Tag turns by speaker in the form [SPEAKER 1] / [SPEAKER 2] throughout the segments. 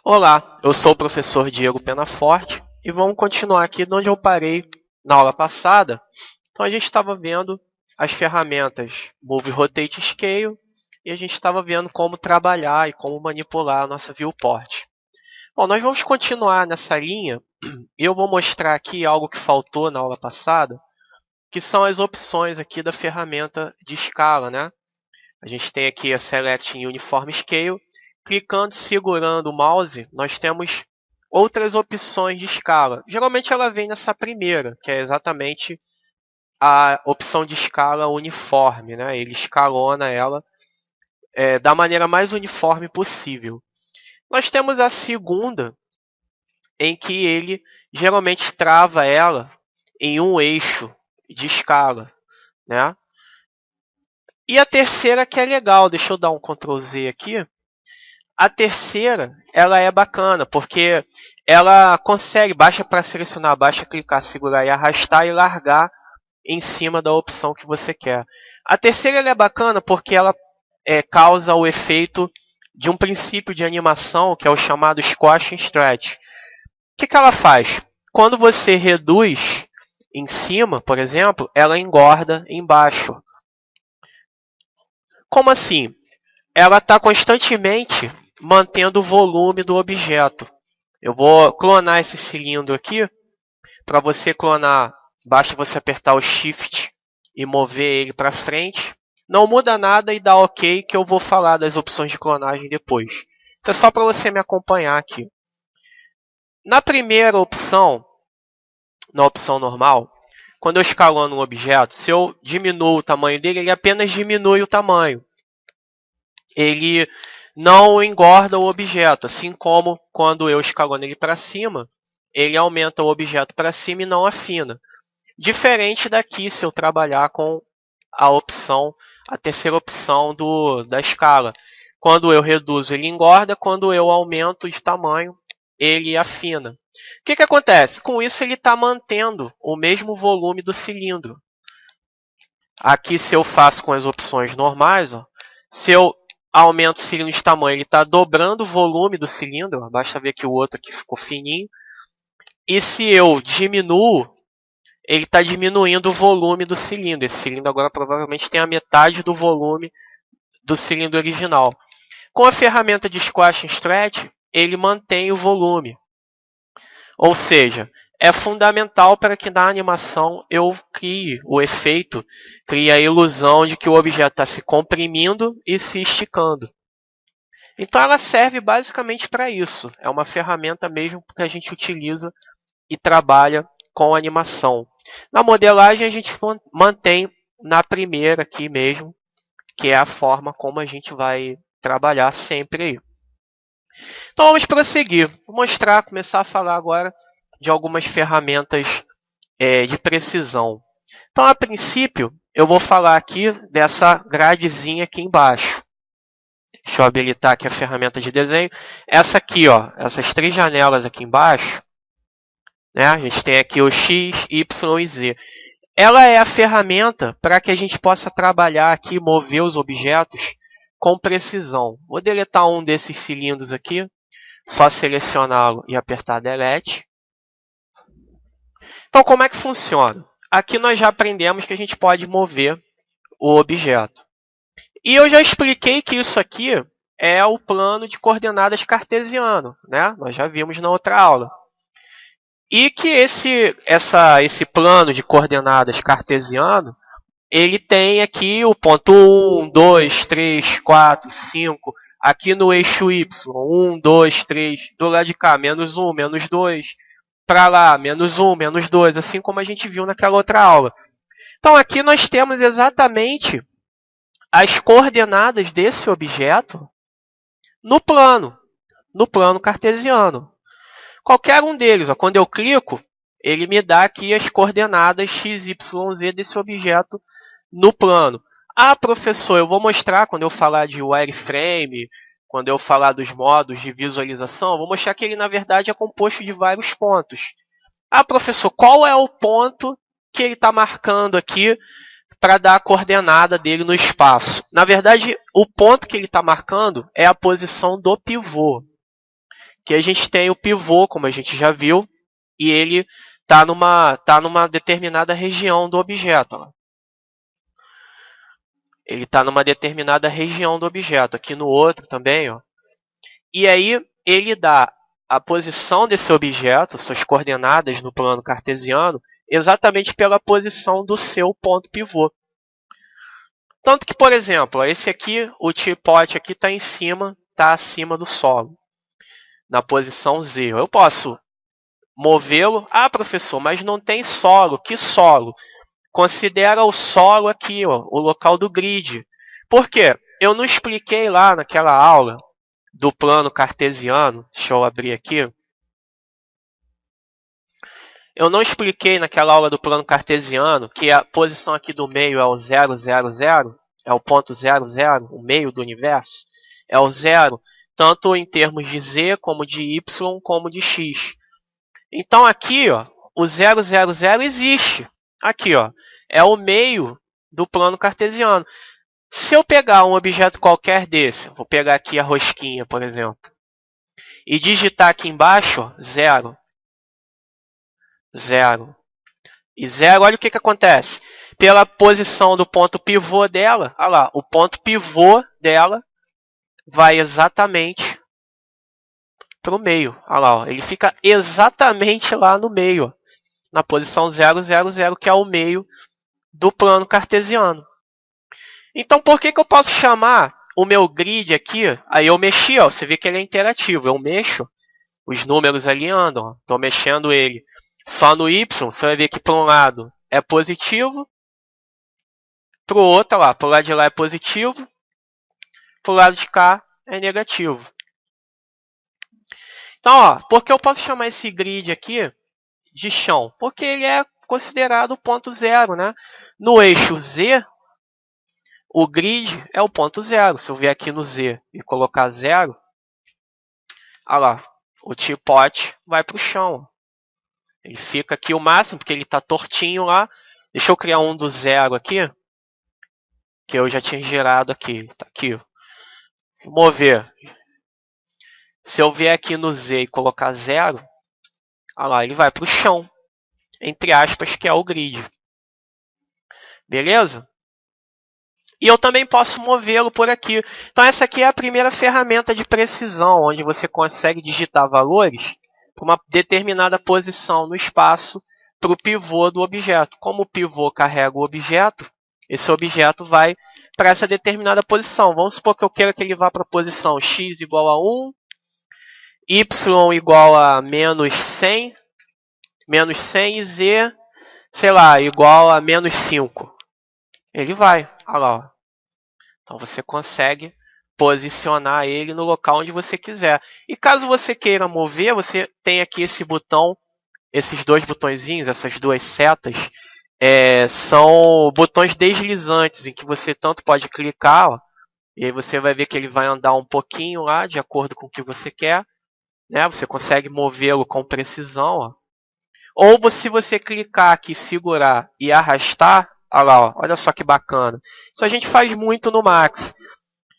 [SPEAKER 1] Olá, eu sou o professor Diego Penaforte e vamos continuar aqui de onde eu parei na aula passada. Então a gente estava vendo as ferramentas Move, Rotate e Scale e a gente estava vendo como trabalhar e como manipular a nossa viewport. Bom, nós vamos continuar nessa linha e eu vou mostrar aqui algo que faltou na aula passada, que são as opções aqui da ferramenta de escala, né? A gente tem aqui a Select in Uniform Scale. Clicando e segurando o mouse, nós temos outras opções de escala. Geralmente ela vem nessa primeira, que é exatamente a opção de escala uniforme, né? Ele escalona ela da maneira mais uniforme possível. Nós temos a segunda, em que ele geralmente trava ela em um eixo de escala, né? E a terceira que é legal, deixa eu dar um Ctrl Z aqui. A terceira, ela é bacana, porque ela consegue, baixa para selecionar, baixa clicar, segurar e arrastar e largar em cima da opção que você quer. A terceira ela é bacana porque ela causa o efeito de um princípio de animação, que é o chamado Squash and Stretch. O que ela faz? Quando você reduz em cima, por exemplo, ela engorda embaixo. Como assim? Ela está constantemente mantendo o volume do objeto. Eu vou clonar esse cilindro aqui. Para você clonar, basta você apertar o Shift e mover ele para frente. Não muda nada e dá OK, que eu vou falar das opções de clonagem depois. Isso é só para você me acompanhar aqui. Na primeira opção, na opção normal, quando eu escalono um objeto, se eu diminuo o tamanho dele, ele apenas diminui o tamanho. Ele não engorda o objeto, assim como quando eu escalono ele para cima, ele aumenta o objeto para cima e não afina. Diferente daqui, se eu trabalhar com a terceira opção da escala. Quando eu reduzo, ele engorda, quando eu aumento de tamanho, ele afina. O que acontece? Com isso, ele está mantendo o mesmo volume do cilindro. Aqui, se eu faço com as opções normais, ó, se eu aumento o cilindro de tamanho, ele está dobrando o volume do cilindro. Basta ver que o outro aqui ficou fininho. E se eu diminuo, ele está diminuindo o volume do cilindro. Esse cilindro agora provavelmente tem a metade do volume do cilindro original. Com a ferramenta de Squash and Stretch, ele mantém o volume. Ou seja, é fundamental para que na animação eu crie o efeito, crie a ilusão de que o objeto está se comprimindo e se esticando. Então ela serve basicamente para isso. É uma ferramenta mesmo que a gente utiliza e trabalha com animação. Na modelagem a gente mantém na primeira aqui mesmo, que é a forma como a gente vai trabalhar sempre aí. Então vamos prosseguir. Vou começar a falar agora de algumas ferramentas de precisão. Então, a princípio, eu vou falar aqui dessa gradezinha aqui embaixo. Deixa eu habilitar aqui a ferramenta de desenho. Essa aqui, ó, essas três janelas aqui embaixo, né? A gente tem aqui o X, Y e Z. Ela é a ferramenta para que a gente possa trabalhar aqui, mover os objetos com precisão. Vou deletar um desses cilindros aqui, só selecioná-lo e apertar Delete. Então, como é que funciona? Aqui nós já aprendemos que a gente pode mover o objeto. E eu já expliquei que isso aqui é o plano de coordenadas cartesiano, né? Nós já vimos na outra aula. E que esse plano de coordenadas cartesiano, ele tem aqui o ponto 1, 2, 3, 4, 5, aqui no eixo Y, 1, 2, 3, do lado de cá, menos 1, menos 2, para lá, menos 1, menos 2, assim como a gente viu naquela outra aula. Então aqui nós temos exatamente as coordenadas desse objeto no plano cartesiano. Qualquer um deles, ó, quando eu clico, ele me dá aqui as coordenadas x, y, z desse objeto no plano. Ah, professor, eu vou mostrar quando eu falar de wireframe, quando eu falar dos modos de visualização, eu vou mostrar que ele, na verdade, é composto de vários pontos. Ah, professor, qual é o ponto que ele está marcando aqui para dar a coordenada dele no espaço? Na verdade, o ponto que ele está marcando é a posição do pivô. que a gente tem o pivô, como a gente já viu, e ele está numa determinada região do objeto. Ó. Ele está numa determinada região do objeto, aqui no outro também. Ó. E aí ele dá a posição desse objeto, suas coordenadas no plano cartesiano, exatamente pela posição do seu ponto pivô. Tanto que, por exemplo, esse aqui, o T-Pot aqui está acima do solo, na posição 0. Eu posso movê-lo. Ah, professor, mas não tem solo. Que solo? Considera o solo aqui, ó, o local do grid. Por quê? Eu não expliquei lá naquela aula do plano cartesiano. Deixa eu abrir aqui. Eu não expliquei naquela aula do plano cartesiano que a posição aqui do meio é o 0, 0, 0. É o ponto 0, 0, o meio do universo. É o 0, tanto em termos de z, como de y, como de x. Então aqui, ó, o 0, 0, 0 existe. Aqui, ó, é o meio do plano cartesiano. Se eu pegar um objeto qualquer desse, vou pegar aqui a rosquinha, por exemplo, e digitar aqui embaixo, ó, 0, 0 e 0, olha o que acontece. Pela posição do ponto pivô dela, olha lá, o ponto pivô dela vai exatamente para o meio. Olha lá, ó, ele fica exatamente lá no meio, ó, na posição 0, 0, 0, que é o meio do plano cartesiano. Então, por que eu posso chamar o meu grid aqui? Aí eu mexi, ó, você vê que ele é interativo. Eu mexo, os números ali andam. Estou mexendo ele. Só no Y, você vai ver que para um lado é positivo, para o outro, lá, para o lado de lá é positivo, para o lado de cá é negativo. Então, ó, por que eu posso chamar esse grid aqui de chão? Porque ele é considerado o ponto zero, né? No eixo Z, o grid é o ponto zero. Se eu vier aqui no Z e colocar 0, olha lá, o T-Pot vai para o chão. Ele fica aqui o máximo, porque ele está tortinho lá. Deixa eu criar um do 0 aqui, que eu já tinha gerado aqui. Está aqui. Vou mover. Se eu vier aqui no Z e colocar 0, olha lá, ele vai para o chão. Entre aspas, que é o grid. Beleza? E eu também posso movê-lo por aqui. Então essa aqui é a primeira ferramenta de precisão, onde você consegue digitar valores para uma determinada posição no espaço para o pivô do objeto. Como o pivô carrega o objeto, esse objeto vai para essa determinada posição. Vamos supor que eu queira que ele vá para a posição x igual a 1, y igual a menos 100 e z, sei lá, igual a menos 5. Ele vai, olha lá, ó. Então você consegue posicionar ele no local onde você quiser. E caso você queira mover, você tem aqui esse botão, esses dois botõezinhos, essas duas setas, são botões deslizantes, em que você tanto pode clicar, ó, e aí você vai ver que ele vai andar um pouquinho lá, de acordo com o que você quer. Né? Você consegue movê-lo com precisão. Ó. Ou se você clicar aqui, segurar e arrastar, olha lá, ó, olha só que bacana. Isso a gente faz muito no Max.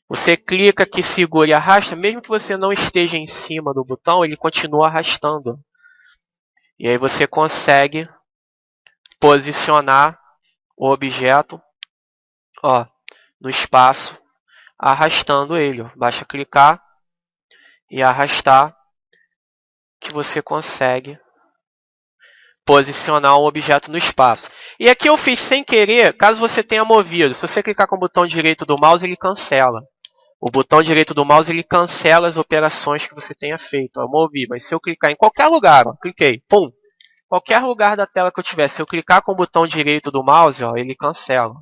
[SPEAKER 1] Você clica aqui, segura e arrasta, mesmo que você não esteja em cima do botão, ele continua arrastando. E aí você consegue posicionar o objeto, ó, no espaço, arrastando ele. Ó. Basta clicar e arrastar que você consegue posicionar um objeto no espaço. E aqui eu fiz sem querer, caso você tenha movido. Se você clicar com o botão direito do mouse, ele cancela. O botão direito do mouse, ele cancela as operações que você tenha feito. Eu movi, mas se eu clicar em qualquer lugar, ó, cliquei, pum, qualquer lugar da tela que eu tiver, se eu clicar com o botão direito do mouse, ó, ele cancela.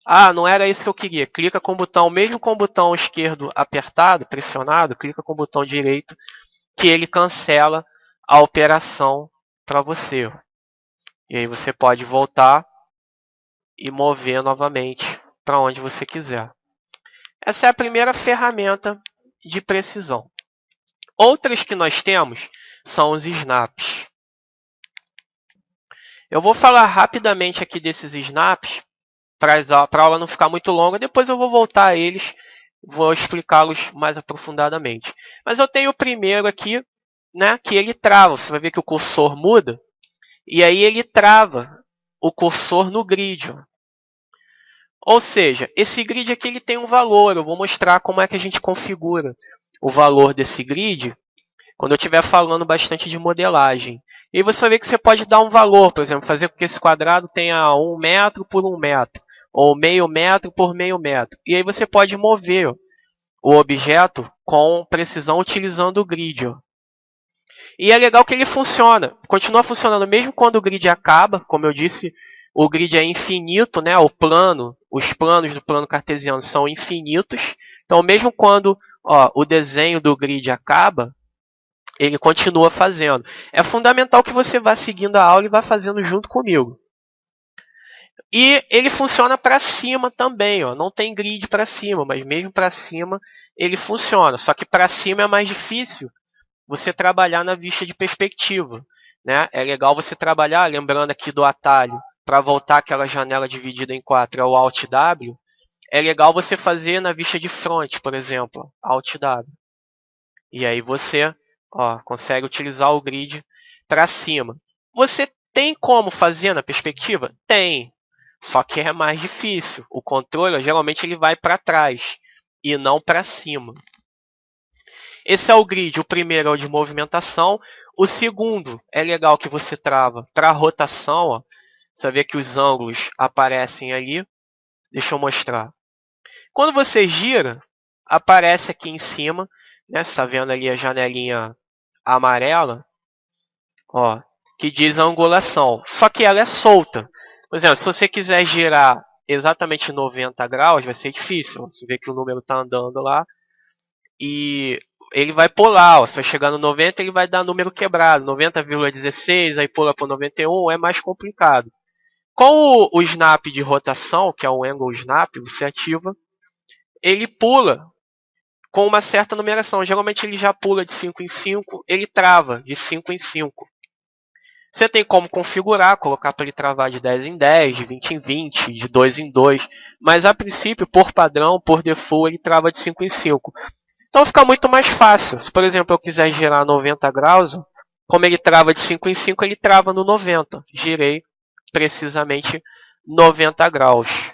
[SPEAKER 1] Ah, não era isso que eu queria. Clica com o botão, mesmo com o botão esquerdo apertado, pressionado, clica com o botão direito, que ele cancela a operação para você. E aí você pode voltar e mover novamente para onde você quiser. Essa é a primeira ferramenta de precisão. Outras que nós temos são os snaps. Eu vou falar rapidamente aqui desses snaps para a aula não ficar muito longa. Depois eu vou voltar a eles vou explicá-los mais aprofundadamente. Mas eu tenho o primeiro aqui, né, que ele trava. Você vai ver que o cursor muda, e aí ele trava o cursor no grid. Ó. Ou seja, esse grid aqui ele tem um valor. Eu vou mostrar como é que a gente configura o valor desse grid quando eu estiver falando bastante de modelagem. E aí você vai ver que você pode dar um valor, por exemplo, fazer com que esse quadrado tenha 1 metro por 1 metro, ou meio metro por meio metro. E aí você pode mover ó, o objeto com precisão utilizando o grid. Ó. E é legal que ele funciona, continua funcionando mesmo quando o grid acaba, como eu disse, o grid é infinito, né? Os planos do plano cartesiano são infinitos. Então, mesmo quando o desenho do grid acaba, ele continua fazendo. É fundamental que você vá seguindo a aula e vá fazendo junto comigo. E ele funciona para cima também. Ó. Não tem grid para cima, mas mesmo para cima ele funciona. Só que para cima é mais difícil você trabalhar na vista de perspectiva. Né? É legal você trabalhar, lembrando aqui do atalho, para voltar aquela janela dividida em 4, é o Alt W. É legal você fazer na vista de front, por exemplo, Alt W. E aí você consegue utilizar o grid para cima. Você tem como fazer na perspectiva? Tem. Só que é mais difícil. O controle geralmente ele vai para trás e não para cima. Esse é o grid. O primeiro é o de movimentação. O segundo é legal que você trava para rotação. Ó. Você vai ver que os ângulos aparecem ali. Deixa eu mostrar. Quando você gira, aparece aqui em cima. Né? Você está vendo ali a janelinha amarela. Ó, que diz a angulação. Só que ela é solta. Por exemplo, se você quiser girar exatamente 90 graus, vai ser difícil. Você vê que o número está andando lá. E ele vai pular. Ó. Você vai chegar no 90, ele vai dar número quebrado. 90,16, aí pula para 91, é mais complicado. Com o snap de rotação, que é o angle snap, você ativa, ele pula com uma certa numeração. Geralmente ele já pula de 5 em 5, ele trava de 5 em 5. Você tem como configurar, colocar para ele travar de 10 em 10, de 20 em 20, de 2 em 2. Mas a princípio, por padrão, por default, ele trava de 5 em 5. Então fica muito mais fácil. Se, por exemplo, eu quiser girar 90 graus, como ele trava de 5 em 5, ele trava no 90. Girei precisamente 90 graus.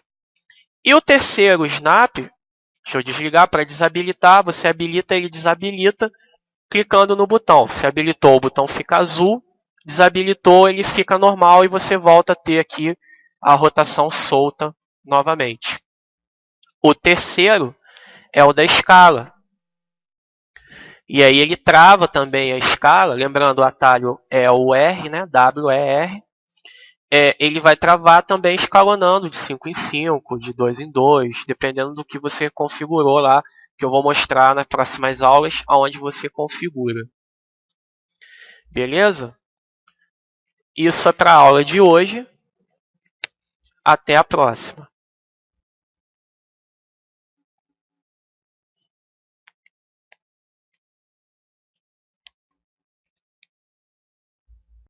[SPEAKER 1] E o terceiro snap, deixa eu desligar para desabilitar. Você habilita, ele desabilita, clicando no botão. Se habilitou, o botão fica azul. Desabilitou, ele fica normal e você volta a ter aqui a rotação solta novamente. O terceiro é o da escala. E aí ele trava também a escala, lembrando o atalho é o R, né? WER. Ele vai travar também escalonando de 5 em 5, de 2 em 2, dependendo do que você configurou lá, que eu vou mostrar nas próximas aulas, aonde você configura. Beleza? Isso é para a aula de hoje. Até a próxima.